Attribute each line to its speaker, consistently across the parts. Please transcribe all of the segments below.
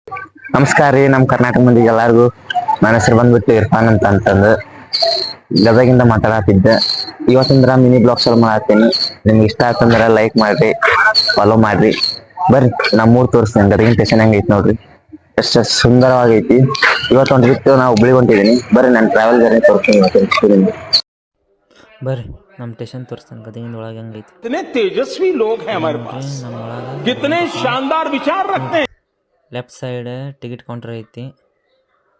Speaker 1: ನಮಸ್ಕಾರ ರೀ. ನಮ್ಮ ಕರ್ನಾಟಕ ಮಂದಿಗೆ ಎಲ್ಲರಿಗೂ ನನ್ನ ಹೆಸರು ಬಂದ್ಬಿಟ್ಟು ಇರ್ಫಾನ್ ಅಂತಂದು ಗದಗಿಂದ ಮಾತಾಡತ್ತಿದ್ದೆ. ಇವತ್ತಿಂದ್ರ ಮಿನಿ ಬ್ಲಾಗ್ಸ್ ಅಲ್ಲಿ ಮಾಡತ್ತೀನಿ. ನಿಮ್ಗೆ ಇಷ್ಟ ಆಯ್ತಂದ್ರೆ ಲೈಕ್ ಮಾಡ್ರಿ, ಫಾಲೋ ಮಾಡ್ರಿ. ಬರ್ರಿ ನಮ್ಮೂರ್ ತೋರಿಸ್ತೇನೆ. ಗದಗಿನ ಸ್ಟೇಷನ್ ಹೆಂಗೈತಿ ನೋಡ್ರಿ, ಎಷ್ಟು ಸುಂದರವಾಗೈತಿ. ಇವತ್ತೊಂದು ಬಿಟ್ಟು ನಾವು ಹುಬ್ಳಿಗೆ ಹೊಂಟಿದ್ದೀನಿ. ಬರ್ರಿ ನಾನು ಟ್ರಾವೆಲ್ ಜರ್ನಿ ತೋರಿಸ್ತೀನಿ.
Speaker 2: ಬರ್ರಿ ನಮ್ಮ ಸ್ಟೇಷನ್ ತೋರಿಸ್ತಾನೆ ಗದಗಿಂದ ಒಳಗೆ ಹೆಂಗೈತಿ.
Speaker 3: कितने तेजस्वी लोग हैं हमारे पास,
Speaker 2: ನಮ್ಮ ಒಳಗೆ
Speaker 3: कितने शानदार विचार रखते हैं.
Speaker 2: ಲೆಫ್ಟ್ ಸೈಡ್ ಟಿಕೆಟ್ ಕೌಂಟರ್ ಐತಿ.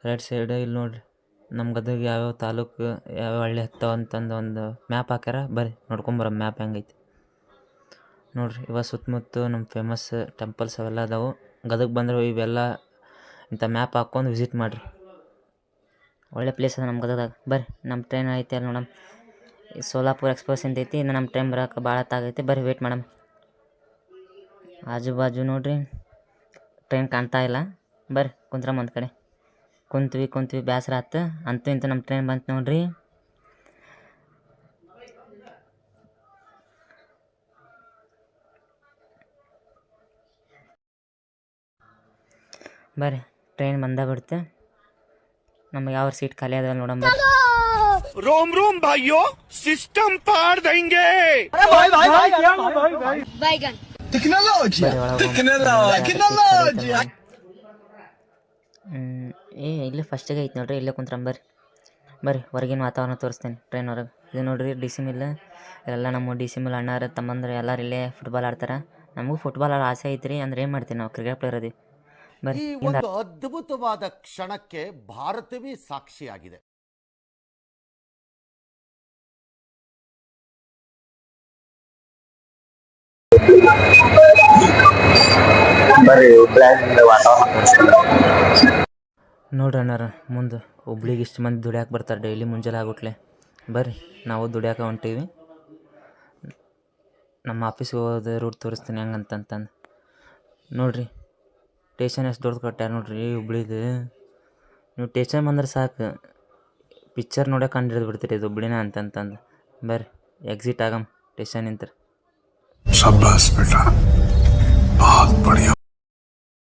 Speaker 2: ರೈಟ್ ಸೈಡ್ ಇಲ್ಲಿ ನೋಡ್ರಿ ನಮ್ಮ ಗದಗ ಯಾವ್ಯಾವ ತಾಲೂಕು ಯಾವ್ಯಾವ ಹಳ್ಳಿ ಹತ್ತಾವ ಅಂತಂದು ಒಂದು ಮ್ಯಾಪ್ ಹಾಕ್ಯಾರ. ಬರ್ರಿ ನೋಡ್ಕೊಂಬರ ಮ್ಯಾಪ್ ಹೆಂಗೈತಿ ನೋಡ್ರಿ. ಇವ ಸುತ್ತಮುತ್ತ ನಮ್ಮ ಫೇಮಸ್ ಟೆಂಪಲ್ಸ್ ಅವೆಲ್ಲ ಅದಾವು. ಗದಗ ಬಂದ್ರೆ ಇವೆಲ್ಲ ಇಂಥ ಮ್ಯಾಪ್ ಹಾಕ್ಕೊಂಡು ವಿಸಿಟ್ ಮಾಡಿರಿ. ಒಳ್ಳೆ ಪ್ಲೇಸ್ ಅದ ನಮ್ಮ ಗದಗದಾಗ. ಬರ್ರಿ ನಮ್ಮ ಟ್ರೈನ್ ಐತಿ ಅಲ್ಲಿ ನೋಡಮ್. ಸೋಲಾಪುರ ಎಕ್ಸ್ಪ್ರೆಸ್ ಅಂತ ಐತಿ. ಇನ್ನು ನಮ್ಮ ಟ್ರೈನ್ ಬರೋಕೆ ಭಾಳ ಹೊತ್ತಾಗೈತಿ. ಬರ್ರಿ ವೇಟ್ ಮಾಡಮ್. ಆಜು ಬಾಜು ನೋಡ್ರಿ ಟ್ರೈನ್ ಕಾಣ್ತಾ ಇಲ್ಲ. ಬರ್ರಿ ಕುಂತ್ರಮ್ಮ ಒಂದು ಕಡೆ. ಕುಂತ್ವಿ ಬೇಸರ ಆಯ್ತು. ಅಂತೂ ಇಂತೂ ನಮ್ಮ ಟ್ರೈನ್ ಬಂತು ನೋಡ್ರಿ. ಬರ್ರಿ ಟ್ರೈನ್ ಬಂದ ಬಿಡ್ತು. ನಮಗೆ ಯಾವ ಸೀಟ್ ಖಾಲಿ ಅದ ನೋಡಮ್. ಬರ್ರಿ
Speaker 3: रोम रोम भाइयों, सिस्टम पार देंगे.
Speaker 2: ಇಲ್ಲೇ ಫಸ್ಟಿಗೆ ಐತಿ ನೋಡ್ರಿ. ಇಲ್ಲೇ ಕುಂತ್ರಮ್ಮ. ಬರ್ರಿ ಹೊರಗಿನ ವಾತಾವರಣ ತೋರಿಸ್ತೇನೆ ಟ್ರೈನ್ ಹೊರಗೆ. ಇದು ನೋಡ್ರಿ ಡಿ ಸಿ ಮಿಲ್. ಇಲ್ಲೆಲ್ಲ ನಮ್ಮ ಡಿ ಸಿ ಮಿಲ್ ಅಣ್ಣಾರು ತಮ್ಮಂದ್ರೆ ಎಲ್ಲರೂ ಇಲ್ಲೇ ಫುಟ್ಬಾಲ್ ಆಡ್ತಾರೆ. ನಮಗೂ ಫುಟ್ಬಾಲ್ ಆಡೋ ಆಸೆ ಐತ್ರಿ. ಅಂದ್ರೆ ಏನು ಮಾಡ್ತೀವಿ, ನಾವು ಕ್ರಿಕೆಟ್ ಪ್ಲೇಯರ್ ಅದೀವಿ. ಬರ್ರಿ
Speaker 4: ಒಂದು ಅದ್ಭುತವಾದ ಕ್ಷಣಕ್ಕೆ ಭಾರತವೇ ಸಾಕ್ಷಿಯಾಗಿದೆ.
Speaker 1: ಬರ್ರಿ ಹುಬ್ಳ್ಯಾಗಿಂದ ವಾತಾವರಣ
Speaker 2: ನೋಡ್ರಿ ಅಣ್ಣಾರ ಮುಂದೆ ಹುಬ್ಳಿಗೆ ಇಷ್ಟು ಮಂದಿ ದುಡ್ಯಾಕೆ ಬರ್ತಾರೆ ಡೈಲಿ ಮುಂಜಾನೆ ಆಗುಟ್ಲೆ. ಬರ್ರಿ ನಾವು ದುಡ್ಯಾಕೆ ಹೊಂಟೀವಿ. ನಮ್ಮ ಆಫೀಸ್ಗೆ ಹೋಗೋದು ರೂಟ್ ತೋರಿಸ್ತೀನಿ ಹೆಂಗಂತಂದು ನೋಡ್ರಿ. ಸ್ಟೇಷನ್ ಎಷ್ಟು ದೊಡ್ಡದು ಕಟ್ಟ್ಯಾರ ನೋಡ್ರಿ ಹುಬ್ಳಿದು. ನೀವು ಸ್ಟೇಷನ್ ಬಂದ್ರೆ ಸಾಕು, ಪಿಕ್ಚರ್ ನೋಡೋಕೆ ಕಂಡು ಹಿಡಿದು ಬಿಡ್ತೀರಿ ಇದು ಹುಬ್ಳಿನ ಅಂತಂದು. ಬರ್ರಿ ಎಕ್ಸಿಟ್ ಆಗಮ್ ಸ್ಟೇಷನ್ ನಿಂತ್ರಿ.
Speaker 5: शाबाश बेटा, बहुत बढ़िया